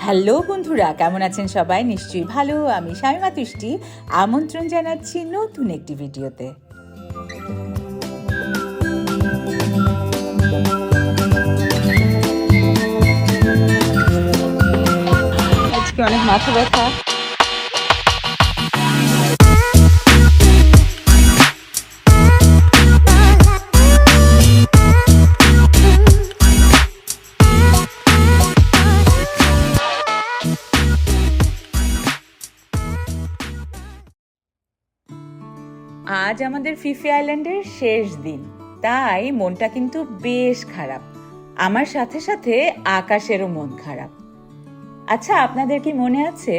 Hello বন্ধুরা, কেমন আছেন সবাই? নিশ্চয়ই ভালো। আমি শামিমা তুষ্টি আমন্ত্রণ জানাচ্ছি নতুন একটি ভিডিওতে। আজকে অনেক মাথা ব্যথা। আজ আমাদের ফিফি আইল্যান্ডের শেষ দিন, তাই মনটা কিন্তু বেশ খারাপ। আমার সাথে সাথে আকাশেরও মন খারাপ। আচ্ছা, আপনাদের কি মনে আছে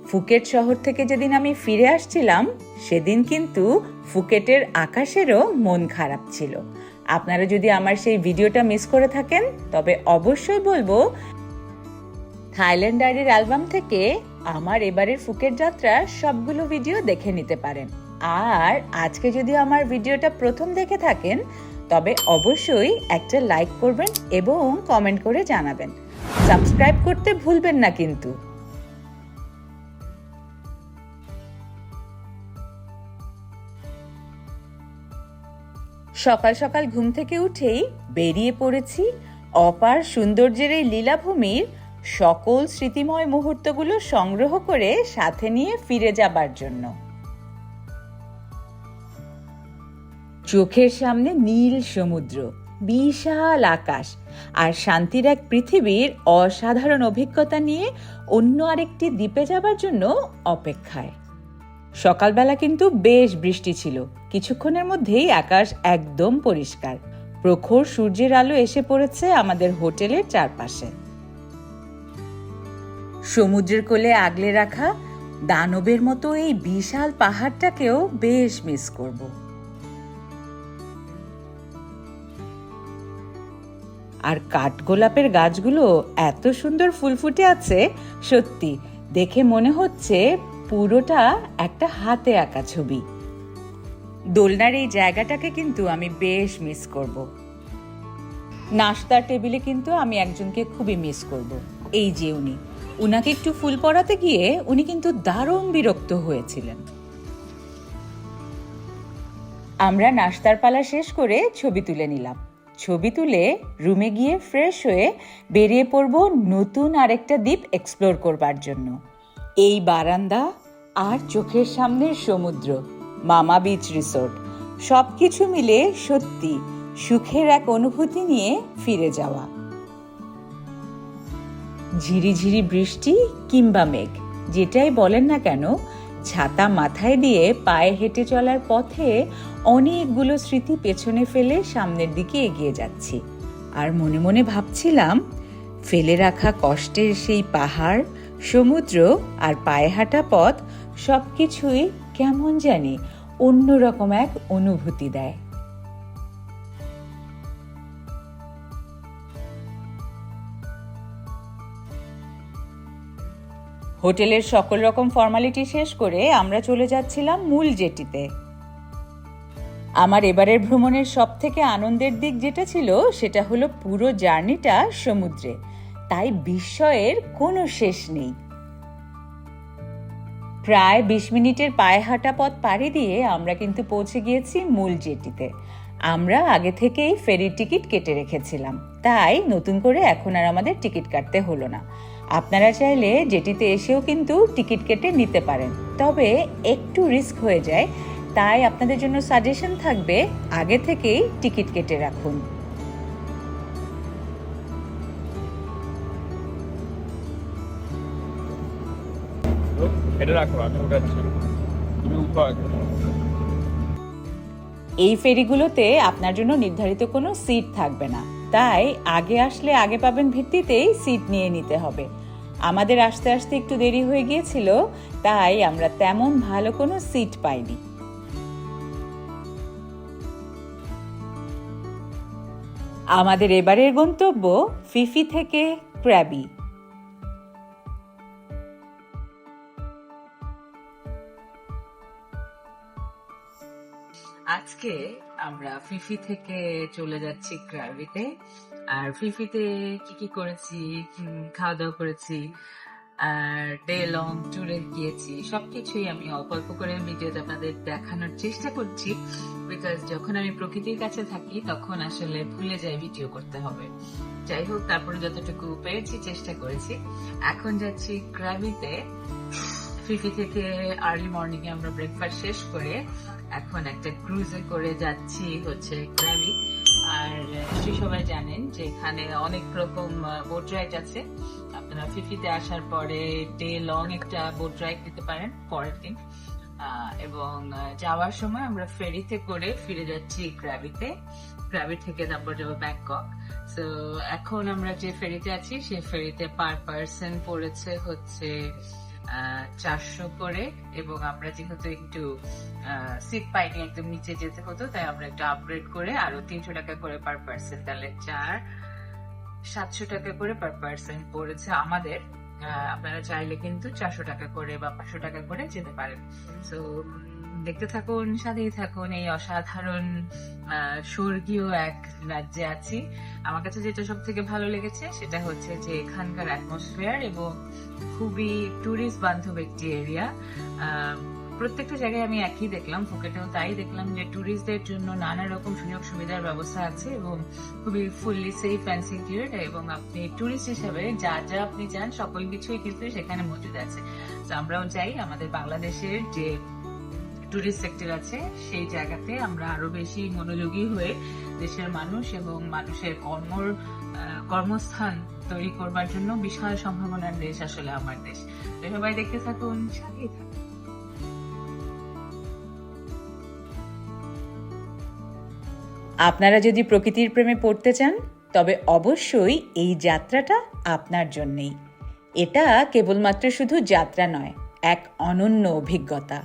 ফুকেট শহর থেকে যেদিন আমি ফিরে আসছিলাম, সেদিন কিন্তু ফুকেটের আকাশেরও মন খারাপ ছিল। আপনারা যদি আমার সেই ভিডিওটা মিস করে থাকেন, তবে অবশ্যই বলবো থাইল্যান্ড ডায়েরির অ্যালবাম থেকে আমার এবারের ফুকেট যাত্রার সবগুলো ভিডিও দেখে নিতে পারেন। আর আজকে যদি আমার ভিডিওটা প্রথম দেখে থাকেন, তবে অবশ্যই একটা লাইক করবেন এবং কমেন্ট করে জানাবেন। সাবস্ক্রাইব করতে ভুলবেন না কিন্তু। সকাল সকাল ঘুম থেকে উঠেই বেরিয়ে পড়েছি অপার সৌন্দর্যের এই লীলাভূমির সকল স্মৃতিময় মুহূর্তগুলো সংগ্রহ করে সাথে নিয়ে ফিরে যাবার জন্য। চোখের সামনে নীল সমুদ্র, বিশাল আকাশ আর শান্তির এক পৃথিবীর অসাধারণ অভিজ্ঞতা নিয়ে অন্য আরেকটি দ্বীপে যাবার জন্য অপেক্ষায়। সকালবেলা কিন্তু বেশ বৃষ্টি ছিল। কিছুক্ষণের মধ্যেই আকাশ একদম পরিষ্কার। প্রখর সূর্যের আলো এসে পড়েছে আমাদের হোটেলের চারপাশে। সমুদ্রের কোলে আগলে রাখা দানবের মতো এই বিশাল পাহাড়টাকেও বেশ মিস করব। আর কাঠগোলাপের গাছগুলো এত সুন্দর ফুল ফুটে আছে, সত্যি দেখে মনে হচ্ছে পুরোটা একটা হাতে আঁকা ছবি। দোলনার এই জায়গাটাকে কিন্তু আমি বেশ মিস করব। নাস্তার টেবিলে কিন্তু আমি একজনকে খুবই মিস করব। এই যে উনাকে একটু ফুল পরাতে গিয়ে উনি কিন্তু দারুণ বিরক্ত হয়েছিলেন। আমরা নাস্তার পালা শেষ করে ছবি তুলে নিলাম। ছবি তুলে রুমে গিয়ে ফ্রেশ হয়ে বেরিয়ে পড়ব নতুন আরেকটা দ্বীপ এক্সপ্লোর করবার জন্য। এই বারান্দা আর চোখের সামনের সমুদ্র, মামা বিচ রিসোর্ট, সবকিছু মিলে সত্যি সুখের এক অনুভূতি নিয়ে ফিরে যাওয়া। ঝিরিঝিরি বৃষ্টি কিংবা মেঘ, যেটাই বলেন না কেন, ছাতা মাথায় দিয়ে পায়ে হেঁটে চলার পথে অনেকগুলো স্মৃতি পেছনে ফেলে সামনের দিকে এগিয়ে যাচ্ছি। আর মনে মনে ভাবছিলাম, ফেলে রাখা কষ্টের সেই পাহাড়, সমুদ্র আর পায়ে হাঁটা পথ সবকিছুই কেমন জানি অন্যরকম এক অনুভূতি দেয়। হোটেলের সকল রকম ফর্মালিটি শেষ করে আমরা চলে যাচ্ছিলাম মূল জেটিতে। আমার এবারের ভ্রমণের সব থেকে আনন্দের দিক যেটা ছিল, সেটা হলো পুরো জার্নিটা সমুদ্রে, তাই বিস্ময়ের কোনো শেষ নেই। প্রায় 20 মিনিটের পায়ে হাঁটা পথ পাড়ি দিয়ে আমরা কিন্তু পৌঁছে গিয়েছি মূল জেটিতে। আমরা আগে থেকেই ফেরির টিকিট কেটে রেখেছিলাম, তাই নতুন করে এখন আর আমাদের টিকিট কাটতে হলো না। আপনারা চাইলে জেটিতে এসেও কিন্তু টিকিট কেটে নিতে পারেন, তবে একটু রিস্ক হয়ে যায়, তাই আপনাদের জন্য সাজেশন থাকবে আগে থেকেই টিকিট কেটে রাখুন। এই ফেরিগুলোতে আপনার জন্য নির্ধারিত কোনো সিট থাকবে না, তাই আগে আসলে আগে পাবেন ভিত্তিতেই সিট নিয়ে নিতে হবে। আমাদের আসতে আসতে একটু দেরি হয়ে গিয়েছিল, তাই আমরা তেমন ভালো কোনো সিট পাইনি। আমাদের এবারের গন্তব্য ফিফি থেকে ক্র্যাবি। আজকে আমরা ফিফি থেকে চলে যাচ্ছি ক্র্যাবিতে। আর ফিফিতে কি কি করেছি, খাওয়া দাওয়া করেছি, আর ডে লং ট্যুরে গিয়েছি, সবকিছুই আমি অল্প অল্প করে ভিডিওতে আপনাদের দেখানোর চেষ্টা করছি। বিকজ যখন আমি প্রকৃতির কাছে থাকি তখন আসলে ভুলে যাই ভিডিও করতে হবে। যাই হোক, তারপরে যতটুকু পেরেছি চেষ্টা করেছি। এখন যাচ্ছি ক্রাবিতে। ফিফি থেকে আর্লি মর্নিং এ আমরা ব্রেকফাস্ট শেষ করে এখন একটা ক্রুজে করে যাচ্ছি হচ্ছে ক্রাবি। আর নিশ্চয়ই সবাই জানেন যে এখানে অনেক রকম বোট রাইড আছে। আপনারা ফিফিতে আসার পরে ডে লং একটা বোট রাইড নিতে পারেন পরের দিন, এবং যাওয়ার সময় আমরা ফেরিতে করে ফিরে যাচ্ছি ক্রাবিতে। ক্রাবি থেকে তারপর যাবো ব্যাংকক। তো এখন আমরা যে ফেরিতে আছি সেই ফেরিতে পার পার্সন পড়েছে হচ্ছে 400 করে, এবং আমরা যেহেতু একটু সিট পাইনি, একদম নিচে যেতে হতো, তাই আমরা একটু আপগ্রেড করে আরো 300 টাকা করে পার পার্সন, তাহলে 700 টাকা করে পার পার্সন পড়েছে আমাদের। আপনারা চাইলে কিন্তু 400 টাকা করে বা 500 টাকা করে যেতে পারেন। তো দেখতে থাকুন, সাথেই থাকুন, এই অসাধারণ স্বর্গীয় এক রাজ্যে আছি। আমার কাছে যেটা সব থেকে ভালো লেগেছে সেটা হচ্ছে যে এখানকার অ্যাটমসফিয়ার এবং খুবই টুরিস্ট বান্ধব একটি এরিয়া। প্রত্যেকটা জায়গায় আমি একই দেখলাম, ফুকেটেও তাই দেখলাম যে টুরিস্টদের জন্য নানা রকম সুযোগ সুবিধার ব্যবস্থা আছে এবং খুবই ফুললি সেফ অ্যান্ড সিকিউর, এবং আপনি টুরিস্ট হিসাবে যা যা আপনি চান সকল কিছুই কিন্তু সেখানে মজুদ আছে। তো আমরাও চাই আমাদের বাংলাদেশের যে টুরিস্ট সেক্টর আছে সেই জায়গাতে আমরা আরো বেশি মনোযোগী হয়ে দেশের মানুষ এবং মানুষের কর্মস্থান তৈরি করবার জন্য বিশাল সম্ভাবনার দেশ আসলে আমার দেশ। সবাই দেখতে থাকুন, সাথেই থাকুন। আপনারা যদি প্রকৃতির প্রেমে পড়তে চান তবে অবশ্যই এই যাত্রাটা আপনার জন্যই। এটা কেবলমাত্র শুধু যাত্রা নয়, এক অনন্য অভিজ্ঞতা।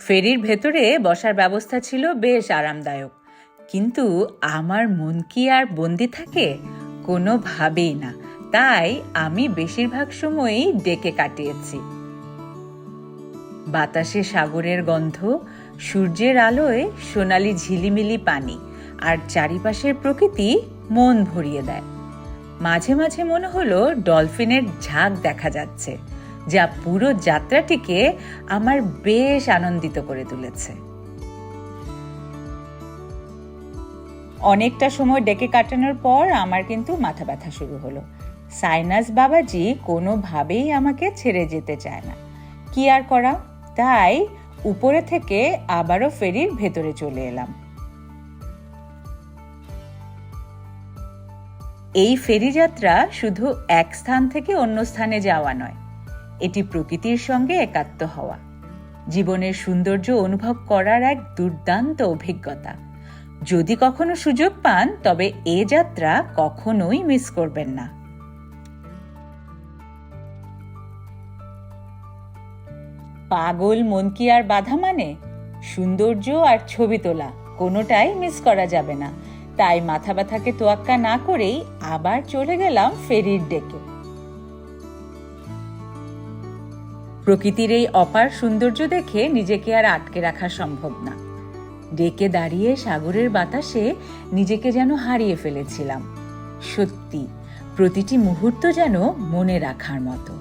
ফেরির ভেতরে বসার ব্যবস্থা ছিল বেশ আরামদায়ক, কিন্তু আমার মন কি আর বন্দি থাকে? কোনোভাবেই না। তাই আমি বেশিরভাগ সময়ই ডেকে কাটিয়েছি। বাতাসে সাগরের গন্ধ, সূর্যের আলোয় সোনালি ঝিলিমিলি পানি, আর চারিপাশের প্রকৃতি মন ভরিয়ে দেয়। মাঝে মাঝে মনে হলো ডলফিনের ঝাঁক দেখা যাচ্ছে, যা পুরো যাত্রাটিকে আমার বেশ আনন্দিত করে তুলেছে। অনেকটা সময় ডেকে কাটানোর পর আমার কিন্তু মাথা ব্যথা শুরু হলো। সাইনাস বাবাজি কোনোভাবেই আমাকে ছেড়ে যেতে চায় না। কি আর করা, তাই উপরে থেকে আবারও ফেরির ভেতরে চলে এলাম। এই ফেরি যাত্রা শুধু এক স্থান থেকে অন্য স্থানে যাওয়া নয়, এটি প্রকৃতির সঙ্গে একাত্ম হওয়া, জীবনের সৌন্দর্য অনুভব করার এক দুর্দান্ত অভিজ্ঞতা। যদি কখনো সুযোগ পান তবে এ যাত্রা কখনোই মিস করবেন না। পাগল মন কি আর বাধা মানে? সৌন্দর্য আর ছবি তোলা কোনোটাই মিস করা যাবে না। তাই মাথা ব্যথাকে তোয়াক্কা না করেই আবার চলে গেলাম ফেরির ডেকে। প্রকৃতির এই অপার সৌন্দর্য দেখে নিজেকে আর আটকে রাখা সম্ভব না। ডেকে দাঁড়িয়ে সাগরের বাতাসে নিজেকে যেন হারিয়ে ফেলেছিলাম। সত্যি প্রতিটি মুহূর্ত যেন মনে রাখার মতো।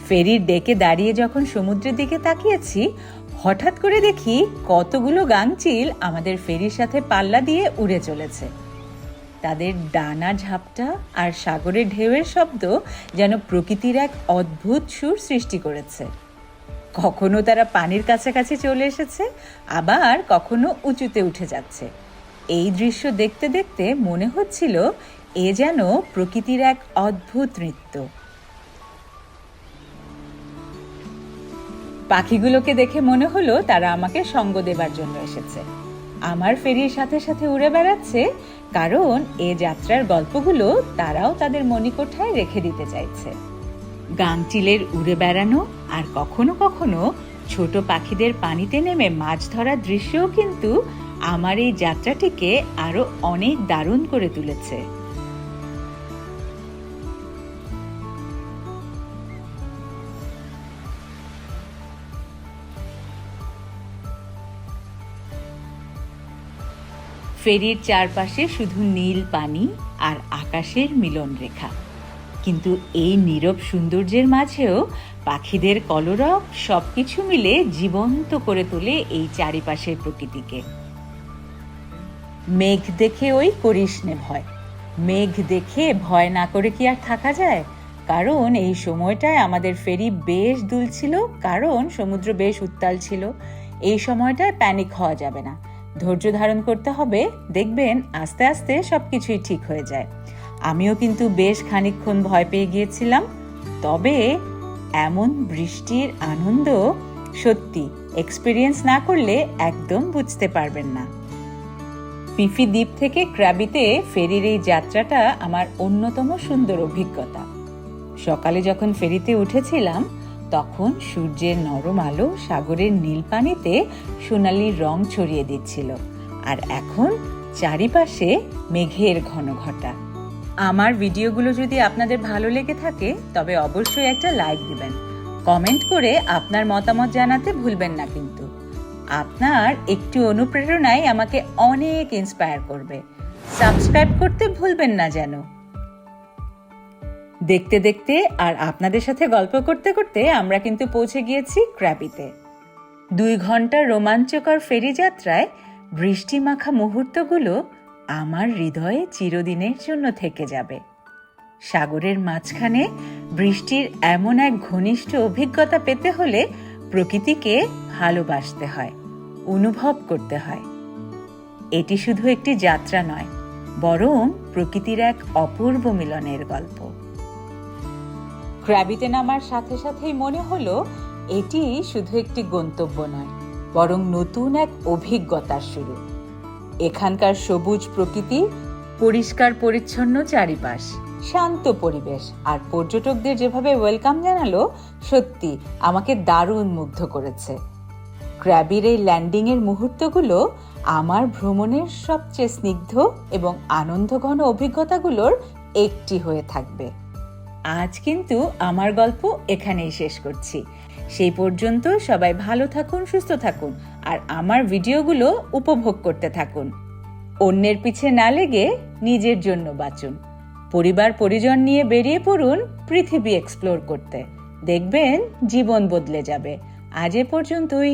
ফেরির ডেকে দাঁড়িয়ে যখন সমুদ্রের দিকে তাকিয়েছি, হঠাৎ করে দেখি কতগুলো গাংচিল আমাদের ফেরির সাথে পাল্লা দিয়ে উড়ে চলেছে। তাদের ডানা ঝাপটা আর সাগরের ঢেউয়ের শব্দ যেন প্রকৃতির এক অদ্ভুত সুর সৃষ্টি করেছে। কখনো তারা পানির কাছাকাছি চলে এসেছে, আবার কখনো উঁচুতে উঠে যাচ্ছে। এই দৃশ্য দেখতে দেখতে মনে হচ্ছিল এ যেন প্রকৃতির এক অদ্ভুত নৃত্য। পাখিগুলোকে দেখে মনে হলো তারা আমাকে সঙ্গ দেবার জন্য এসেছে। আমার ফেরির সাথে সাথে উড়ে বেড়াচ্ছে, কারণ এ যাত্রার গল্পগুলো তারাও তাদের মণিকোঠায় রেখে দিতে চাইছে। গাংচিলের উড়ে বেড়ানো আর কখনো কখনো ছোট পাখিদের পানিতে নেমে মাছ ধরার দৃশ্যও কিন্তু আমার এই যাত্রাটিকে আরো অনেক দারুণ করে তুলেছে। ফেরির চারপাশে শুধু নীল পানি আর আকাশের মিলন রেখা, কিন্তু এই নীরব সৌন্দর্যের মাঝেও পাখিদের কলরব সবকিছু মিলে জীবন্ত করে তোলে এই চারিপাশের প্রকৃতিকে। মেঘ দেখে ওই করিস নে ভয়, মেঘ দেখে ভয় না করে কি আর থাকা যায়? কারণ এই সময়টায় আমাদের ফেরি বেশ দুলছিল, কারণ সমুদ্র বেশ উত্তাল ছিল। এই সময়টায় প্যানিক হওয়া যাবে না, ধৈর্য ধারণ করতে হবে। দেখবেন আস্তে আস্তে সবকিছুই ঠিক হয়ে যায়। আমিও কিন্তু বেশ খানিকক্ষণ ভয় পেয়ে গিয়েছিলাম, তবে এমন বৃষ্টির আনন্দ সত্যি এক্সপিরিয়েন্স না করলে একদম বুঝতে পারবেন না। ফিফি দ্বীপ থেকে ক্র্যাবিতে ফেরির এই যাত্রাটা আমার অন্যতম সুন্দর অভিজ্ঞতা। সকালে যখন ফেরিতে উঠেছিলাম তখন সূর্যের নরম আলো সাগরের নীল পানিতে সোনালি রং ছড়িয়ে দিচ্ছিল, আর এখন চারিপাশে মেঘের ঘনঘটা। আমার ভিডিওগুলো যদি আপনাদের ভালো লেগে থাকে তবে অবশ্যই একটা লাইক দিবেন, কমেন্ট করে আপনার মতামত জানাতে ভুলবেন না কিন্তু। আপনার একটু অনুপ্রেরণাই আমাকে অনেক ইন্সপায়ার করবে। সাবস্ক্রাইব করতে ভুলবেন না যেন। দেখতে দেখতে আর আপনাদের সাথে গল্প করতে করতে আমরা কিন্তু পৌঁছে গিয়েছি ক্র্যাবিতে। 2 ঘন্টার রোমাঞ্চকর ফেরি যাত্রায় বৃষ্টি মাখা মুহূর্তগুলো আমার হৃদয়ে চিরদিনের জন্য থেকে যাবে। সাগরের মাঝখানে বৃষ্টির এমন এক ঘনিষ্ঠ অভিজ্ঞতা পেতে হলে প্রকৃতিকে ভালোবাসতে হয়, অনুভব করতে হয়। এটি শুধু একটি যাত্রা নয়, বরং প্রকৃতির এক অপূর্ব মিলনের গল্প। ক্র্যাবিতে নামার সাথে সাথেই মনে হলো এটি শুধু একটি গন্তব্য নয়, বরং নতুন এক অভিজ্ঞতার শুরু। এখানকার সবুজ প্রকৃতি, পরিষ্কার পরিচ্ছন্ন চারিপাশ, শান্ত পরিবেশ আর পর্যটকদের যেভাবে ওয়েলকাম জানালো, সত্যি আমাকে দারুণ মুগ্ধ করেছে। ক্র্যাবির এই ল্যান্ডিংয়ের মুহূর্তগুলো আমার ভ্রমণের সবচেয়ে স্নিগ্ধ এবং আনন্দঘন অভিজ্ঞতাগুলোর একটি হয়ে থাকবে। আজ কিন্তু আমার গল্প এখানেই শেষ করছি। সেই পর্যন্ত সবাই ভালো থাকুন, সুস্থ থাকুন আর আমার ভিডিওগুলো উপভোগ করতে থাকুন। অন্যের পিছে না লেগে নিজের জন্য বাঁচুন। পরিবার পরিজন নিয়ে বেরিয়ে পড়ুন পৃথিবী এক্সপ্লোর করতে। দেখবেন জীবন বদলে যাবে। আজ এ পর্যন্তই।